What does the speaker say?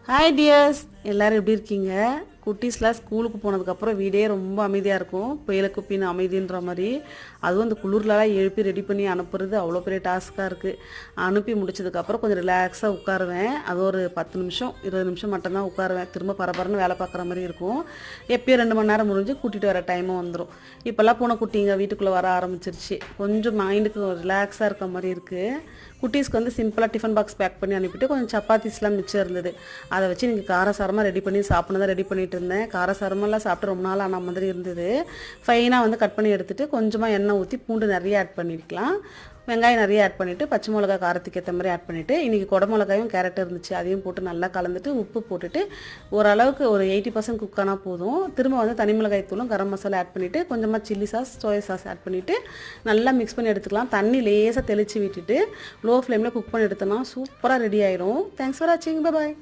Hi tears, எல்லோரும் எப்படி இருக்கீங்க? குட்டீஸ்லாம் ஸ்கூலுக்கு போனதுக்கப்புறம் வீடே ரொம்ப அமைதியாக இருக்கும். புயலுக்கு பின் அமைதின்ற மாதிரி. அதுவும் அந்த குளிர்லலாம் எழுப்பி ரெடி பண்ணி அனுப்புறது அவ்வளோ பெரிய டாஸ்க்காக இருக்குது. அனுப்பி முடிச்சதுக்கப்புறம் கொஞ்சம் ரிலாக்ஸாக உட்காருவேன். அது ஒரு 10 நிமிஷம் 20 நிமிஷம் மட்டும்தான் உட்காருவேன். திரும்ப பரபரன்னு வேலை பார்க்குற மாதிரி இருக்கும். எப்பயும் 2 மணி நேரம் முடிஞ்சு கூட்டிகிட்டு வர டைமும் வந்துடும். இப்போல்லாம் பூனை குட்டிங்க வீட்டுக்குள்ளே வர ஆரம்பிச்சிருச்சு. கொஞ்சம் மைண்டுக்கு ரிலாக்ஸாக இருக்க மாதிரி இருக்குது. குட்டீஸ்க்கு வந்து சிம்பிளாக டிஃபன் பாக்ஸ் பேக் பண்ணி அனுப்பிட்டு கொஞ்சம் சப்பாத்திஸ்லாம் மிச்சம் இருந்தது. அதை வச்சு நீங்கள் காரசாரமாக ரெடி பண்ணி சாப்பிட்ணும் ரெடி பண்ணிட்டு இருந்தேன். காரசாரமெல்லாம் சாப்பிட்டு ரொம்ப நாள் ஆன மாதிரி இருந்தது. ஃபைனாக வந்து கட் பண்ணி எடுத்துகிட்டு கொஞ்சமாக எண்ணெய் ஊற்றி பூண்டு நிறைய ஆட் பண்ணிக்கலாம். வெங்காயம் நிறைய ஆட் பண்ணிவிட்டு பச்சை மிளகா காரத்துக்கு ஏற்ற மாதிரி ஆட் பண்ணிவிட்டு இன்றைக்கி குடமிளகாயும் கேரட் இருந்துச்சு, அதையும் போட்டு நல்லா கலந்துட்டு உப்பு போட்டுட்டு ஓரளவுக்கு ஒரு 80% குக் ஆனால் போதும். திரும்ப வந்து தனி மிளகாய் தூளும் கரம் மசாலா ஆட் பண்ணிவிட்டு கொஞ்சமாக chilli sauce soya sauce add பண்ணிவிட்டு நல்லா மிக்ஸ் பண்ணி எடுத்துக்கலாம். தண்ணி லேசாக தெளித்து விட்டுட்டு லோ ஃப்ளேமில் குக் பண்ணி எடுத்தோன்னா சூப்பராக ரெடி ஆயிரும். தேங்க்ஸ் ஃபார் வாட்சிங். பாய்.